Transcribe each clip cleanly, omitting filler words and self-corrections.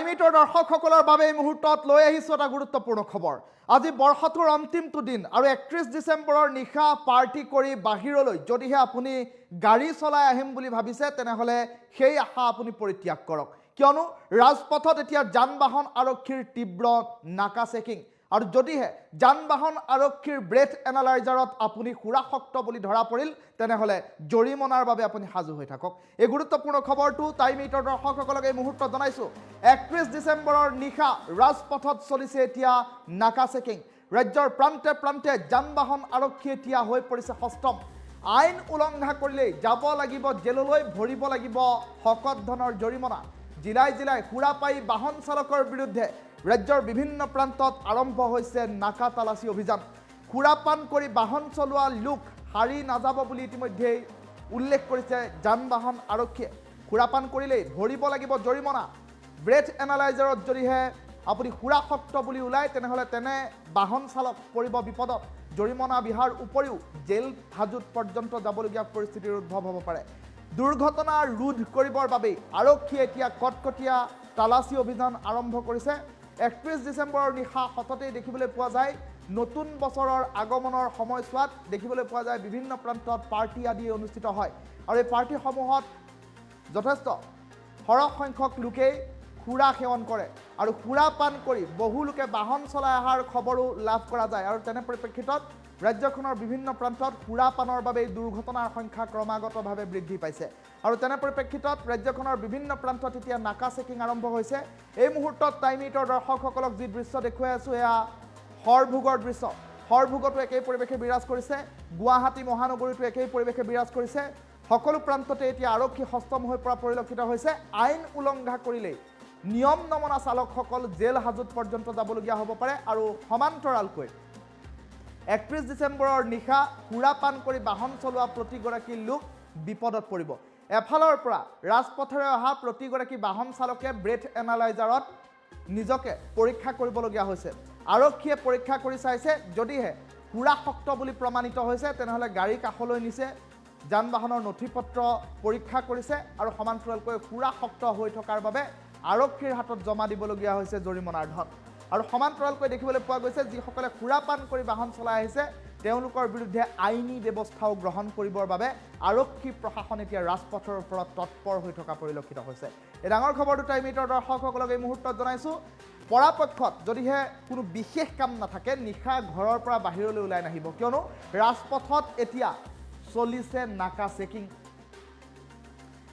টাইমিটৰ দৰ্শকসকলৰ বাবে এই মুহূৰ্তত লৈ আহিছোঁ এটা গুৰুত্বপূৰ্ণ খবৰ। আজি বৰ্ষটোৰ অন্তিমটো দিন আৰু 31 ডিচেম্বৰৰ নিশা পাৰ্টি কৰি বাহিৰলৈ যদিহে আপুনি গাড়ী চলাই আহিম বুলি ভাবিছে তেনেহ'লে সেই আশা আপুনি পৰিত্যাগ কৰক, কিয়নো ৰাজপথত এতিয়া যান বাহন আৰক্ষীৰ তীব্ৰ নাকা চেকিং আৰু যদিহে যান বাহন আৰক্ষীৰ ব্ৰেথ এনালাইজাৰত আপুনি সুৰাসক্ত বুলি ধৰা পৰিল তেনেহ'লে জৰিমনাৰ বাবে আপুনি সাজু হৈ থাকক। এই গুৰুত্বপূৰ্ণ খবৰটো টাইমিটৰ দৰ্শকসকলক এই মুহূৰ্তত জনাইছোঁ। 31 ডিচেম্বৰৰ নিশা ৰাজপথত চলিছে এতিয়া নাকা চেকিং। ৰাজ্যৰ প্ৰান্তে প্ৰান্তে যান বাহন আৰক্ষী এতিয়া হৈ পৰিছে সষ্টম। আইন উলংঘা কৰিলেই যাব লাগিব জেললৈ, ভৰিব লাগিব শকত ধনৰ জৰিমনা। জিলাই জিলাই সুৰাপাই বাহন চালকৰ বিৰুদ্ধে ৰাজ্যৰ বিভিন্ন প্ৰান্তত আৰম্ভ হৈছে নাকা তালাচী অভিযান। সুৰাপান কৰি বাহন চলোৱা লোক হাৰি নাযাব বুলি ইতিমধ্যেই উল্লেখ কৰিছে যান বাহন আৰক্ষীয়ে। সুৰাপান কৰিলেই ভৰিব লাগিব জৰিমনা। ব্ৰেথ এনালাইজাৰত যদিহে আপুনি সুৰাসক্ত বুলি ওলায় তেনেহ'লে তেনে বাহন চালক পৰিব বিপদত। জৰিমনা বিহাৰ উপৰিও জেল হাজত পৰ্যন্ত যাবলগীয়া পৰিস্থিতিৰ উদ্ভৱ হ'ব পাৰে। দুৰ্ঘটনা ৰোধ কৰিবৰ বাবেই আৰক্ষীয়ে এতিয়া কটকটীয়া তালাচী অভিযান আৰম্ভ কৰিছে। 31 ডিচেম্বৰৰ নিশা সততেই দেখিবলৈ পোৱা যায় নতুন বছৰৰ আগমনৰ সময়ছোৱাত দেখিবলৈ পোৱা যায় বিভিন্ন প্ৰান্তত পাৰ্টি আদি অনুষ্ঠিত হয় আৰু এই পাৰ্টিসমূহত যথেষ্ট সৰহ সংখ্যক লোকেই সুৰা সেৱন কৰে আৰু সুৰা পান কৰি বহু লোকে বাহন চলাই অহাৰ খবৰো লাভ কৰা যায় আৰু তেনে পৰিপ্ৰেক্ষিতত ৰাজ্যখনৰ বিভিন্ন প্ৰান্তত সুৰা পানৰ বাবে দুৰ্ঘটনাৰ সংখ্যা ক্ৰমাগতভাৱে বৃদ্ধি পাইছে আৰু তেনে পৰিপ্ৰেক্ষিতত ৰাজ্যখনৰ বিভিন্ন প্ৰান্তত এতিয়া নাকা চেকিং আৰম্ভ হৈছে। এই মুহূৰ্তত টাইমিটৰ দৰ্শকসকলক যি দৃশ্য দেখুৱাই আছোঁ এয়া হৰভোগৰ দৃশ্য। হৰভোগতো একেই পৰিৱেশে বিৰাজ কৰিছে, গুৱাহাটী মহানগৰীতো একেই পৰিৱেশে বিৰাজ কৰিছে। সকলো প্ৰান্ততে এতিয়া আৰক্ষী সষ্টম হৈ পৰা পৰিলক্ষিত হৈছে। আইন উলংঘা কৰিলেই নিয়ম নমনা চালকসকল জেল হাজত পৰ্যন্ত যাবলগীয়া হ'ব পাৰে আৰু সমান্তৰালকৈ 31 ডিচেম্বৰৰ নিশা সুৰাপান কৰি বাহন চলোৱা প্ৰতিগৰাকী লোক বিপদত পৰিব। এফালৰ পৰা ৰাজপথেৰে অহা প্ৰতিগৰাকী বাহন চালকে ব্ৰেথ এনালাইজাৰত নিজকে পৰীক্ষা কৰিবলগীয়া হৈছে। আৰক্ষীয়ে পৰীক্ষা কৰি চাইছে যদিহে সুৰাসক্ত বুলি প্ৰমাণিত হৈছে তেনেহ'লে গাড়ী কাষলৈ নিছে, যান বাহনৰ নথি পত্ৰ পৰীক্ষা কৰিছে আৰু সমান্তৰালকৈ সুৰাসক্ত হৈ থকাৰ বাবে আৰক্ষীৰ হাতত জমা দিবলগীয়া হৈছে জৰিমনাৰ ধন। আৰু সমান্তৰালকৈ দেখিবলৈ পোৱা গৈছে যিসকলে সুৰাপান কৰি বাহন চলাই আহিছে তেওঁলোকৰ বিৰুদ্ধে আইনী ব্যৱস্থাও গ্ৰহণ কৰিবৰ বাবে আৰক্ষী প্ৰশাসন এতিয়া ৰাজপথৰ ওপৰত তৎপৰ হৈ থকা পৰিলক্ষিত হৈছে। এই ডাঙৰ খবৰটো টাইমিটৰ দৰ্শকসকলক এই মুহূৰ্তত জনাইছোঁ। পৰাপক্ষত যদিহে কোনো বিশেষ কাম নাথাকে নিশা ঘৰৰ পৰা বাহিৰলৈ ওলাই নাহিব, কিয়নো ৰাজপথত এতিয়া চলিছে নাকা চেকিং।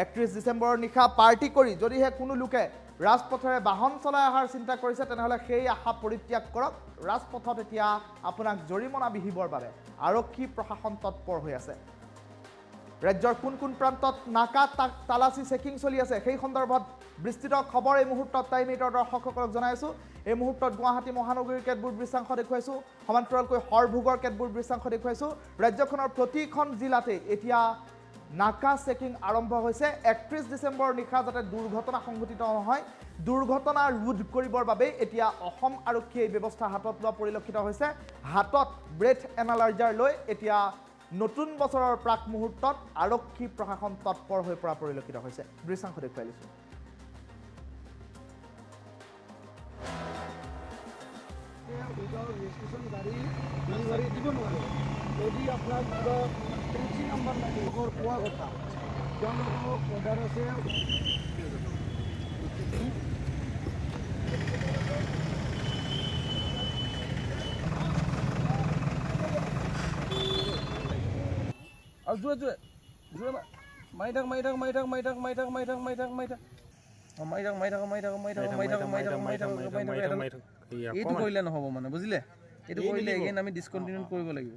31 ডিচেম্বৰৰ নিশা পাৰ্টি কৰি যদিহে কোনো লোকে ৰাজপথেৰে বাহন চলাই অহাৰ চিন্তা কৰিছে তেনেহ'লে সেই আশা পৰিত্যাগ কৰক। ৰাজপথত এতিয়া আপোনাক জৰিমনা বিহিবৰ বাবে আৰক্ষী প্ৰশাসন তৎপৰ হৈ আছে। ৰাজ্যৰ কোন কোন প্ৰান্তত নাকা তালাচী চেকিং চলি আছে সেই সন্দৰ্ভত বিস্তৃত খবৰ এই মুহূৰ্তত টাইমিটৰ দৰ্শকসকলক জনাইছোঁ। এই মুহূৰ্তত গুৱাহাটী মহানগৰীৰ কেতবোৰ দৃশ্যাংশ দেখুৱাইছোঁ, সমান্তৰালকৈ হৰভোগৰ কেতবোৰ দৃশ্যাংশ দেখুৱাইছোঁ। ৰাজ্যখনৰ প্ৰতিখন জিলাতে এতিয়া নাকা চেকিং আৰম্ভ হৈছে। 31 ডিচেম্বৰৰ নিশা যাতে দুৰ্ঘটনা সংঘটিত নহয়, দুৰ্ঘটনা ৰোধ কৰিবৰ বাবে এতিয়া অসম আৰক্ষীয়ে এই ব্যৱস্থা হাতত লোৱা পৰিলক্ষিত হৈছে। হাতত ব্ৰেথ এনালাইজাৰ লৈ এতিয়া নতুন বছৰৰ প্ৰাক মুহূৰ্তত আৰক্ষী প্ৰশাসন তৎপৰ হৈ পৰা পৰিলক্ষিত হৈছে। দৃশ্যাংশ দেখুৱাই দিছোঁ। যদি আপনাৰ কিবা ট্যাক্সি নাম্বাৰ লাগে ওৰ কোয়া কথা তেওঁলোকক অৰ্ডাৰ আছে। আৰু জোৰে জোৰে জোৰে মাৰি থাক মাৰি থাক মাৰি থাক মাৰি থাক মাৰি থাক মাৰি থাক মাৰি থাক মাৰি থাক মাৰি থাক মাৰি থাক মাৰি থাক মাৰি থাক মাৰি থাক মাৰি থাক মাৰি থাক মাৰি থাক। এইটো কৰিলে নহ'ব মানে বুজিলে, এইটো কৰিলে এগেইন আমি ডিছকণ্টিনিউ কৰিব লাগিব।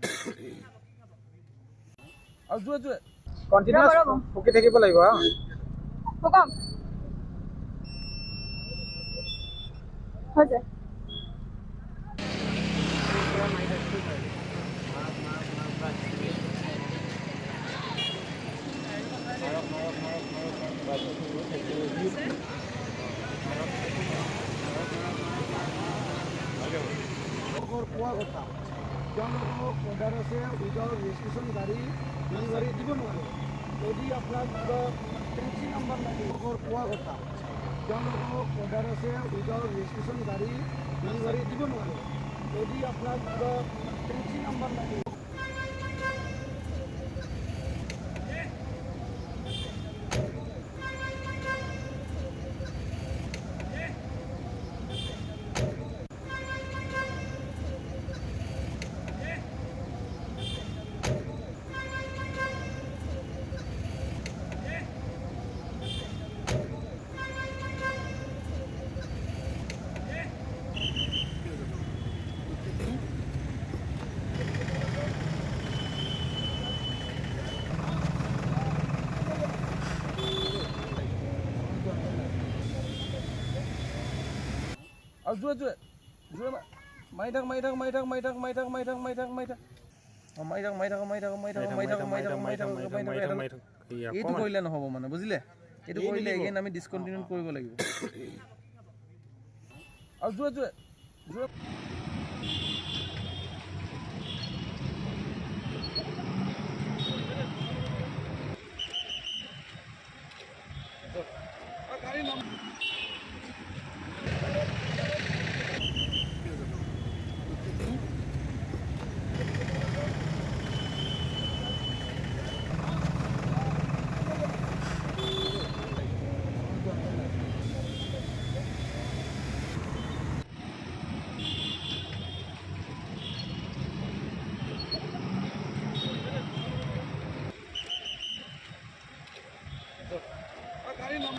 আৰু জোৰে জোৰে কণ্টিনিউৱাছ ফুকি থাকিব লাগিব। ফুকাম হৈ যায়। কোৱা কথা তেওঁলোকক অৰ্ডাৰ আছে উইদাউট ৰেজিষ্ট্ৰেশ্যন গাড়ী দিব নোৱাৰে। যদি আপোনাৰ কিবা ট্যাক্সি নাম্বাৰ লাগে ওৰ কোয়া কথা তেওঁলোকক অৰ্ডাৰ আছে উইদাউট ৰেজিষ্ট্ৰেশ্যন গাড়ী ডেলিভাৰী দিব নোৱাৰে। যদি আপোনাৰ কিবা টেক্সি নাম্বাৰ লাগে আৰু জোৰে মাৰি থাক মাৰি থাক মাৰি থাক মাৰি থাক মাৰি থাক মাৰি থাক মাৰি থাক মাৰি থাক মাৰি থাক মাৰি থাক মাৰি থাক মাৰি থাক মাৰি থাক মাৰি থাক মাৰি থাক মাৰি থাক এইটো কৰিলে নহ'ব মানে বুজিলে, এইটো কৰিলে এগেইন আমি ডিছকণ্টিনিউ কৰিব লাগিব। আৰু জোৰে গাড়ী নাম গাড়ী নাম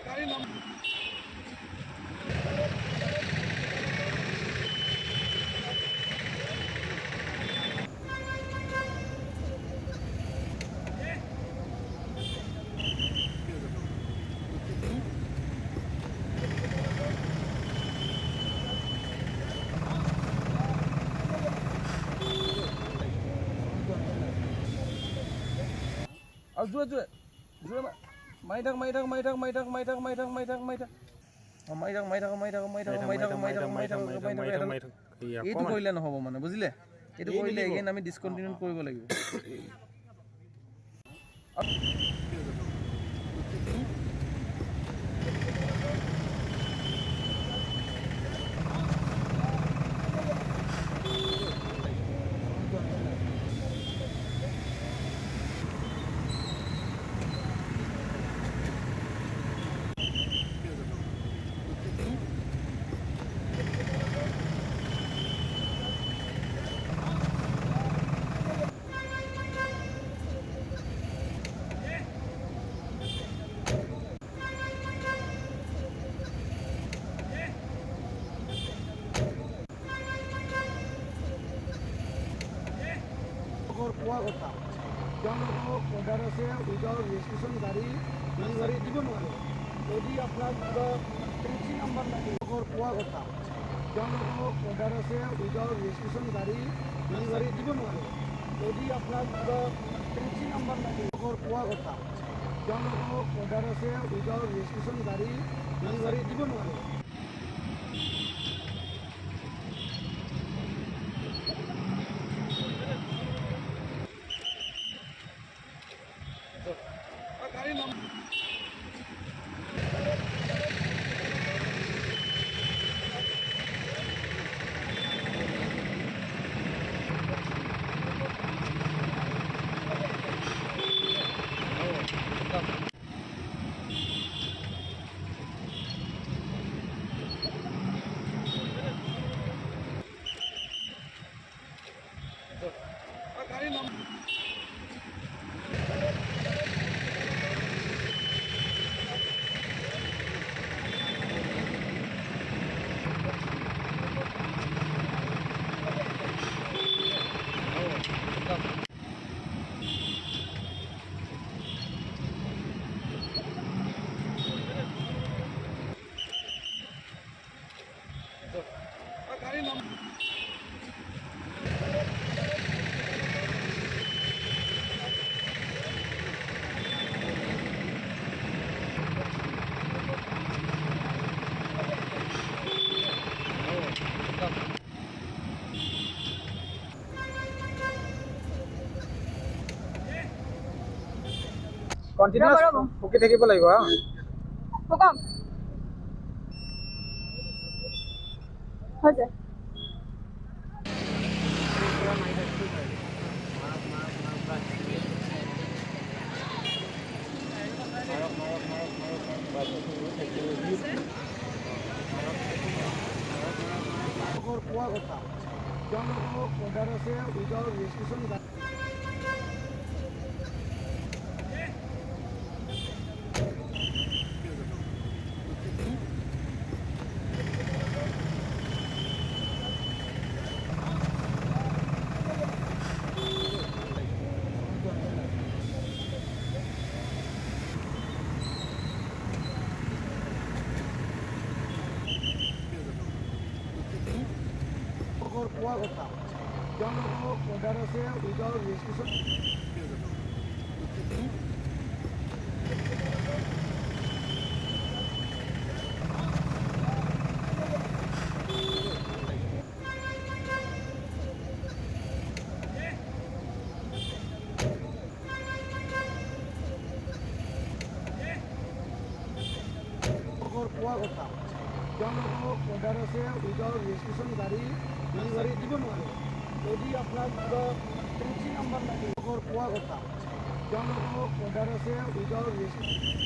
গাড়ী নাম আৰু জোৰে মাৰি থাক মাৰি থাক মাৰি থাক মাৰি থাক মাৰি থাক মাৰি থাক মাৰি থাক মাৰি থাক মাৰি থাক মাৰি থাক মাৰি থাক মাৰি থাক মাৰি থাক মাৰি থাক মাৰি থাক মাৰি থাক এইটো কৰিলে নহ'ব মানে বুজিলে, এইটো কৰিলে এগেইন আমি ডিছকণ্টিনিউ কৰিব লাগিব। কোৱা কথা তেওঁলোকক অৰ্ডাৰ আছে উইদাউট ৰেজিষ্ট্ৰেশ্যন গাড়ী ডেলিভাৰী দিব নোৱাৰে। যদি আপোনাৰ কিবা টেক্সি নাম্বাৰ লাগে কোৱা কথা তেওঁলোকক অৰ্ডাৰ আছে উইদাউট ৰেজিষ্ট্ৰেশ্যন গাড়ী ডেলিভাৰী দিব নোৱাৰে। যদি আপোনাৰ কিবা টেক্সি নাম্বাৰ লাগে কোৱা কথা তেওঁলোকক অৰ্ডাৰ আছে উইদাউট ৰেজিষ্ট্ৰেশ্যন গাড়ী ডেলিভাৰী দিব নোৱাৰে। গাড়ী নাম গাড়ী নাম গাড়ী নাম কণ্টিনিউৱাছ ৰ'ব। পকি থাকিব লাগিব হা হুকুম হৈছে কোৱা কথা তেওঁলোকক অৰ্ডাৰ আছে উইদাউট ৰেজিষ্ট্ৰেশ্যন গাড়ী কোৱা কথা তেওঁলোকক অৰ্ডাৰ আছে উইদাউট ৰেজিষ্ট্ৰেশ্যন কোৱা কথা তেওঁলোকক অৰ্ডাৰ আছে উইদাউট ৰেজিষ্ট্ৰেশ্যন গাড়ী ডেলিভাৰী দিব নোৱাৰে যদি আপোনাৰ কিবা ট্ৰেঞ্চি নাম্বাৰ লাগে কোৱা কথা তেওঁলোকক অৰ্ডাৰ আছে উইদাউট ৰেজিষ্ট্ৰেশ্যন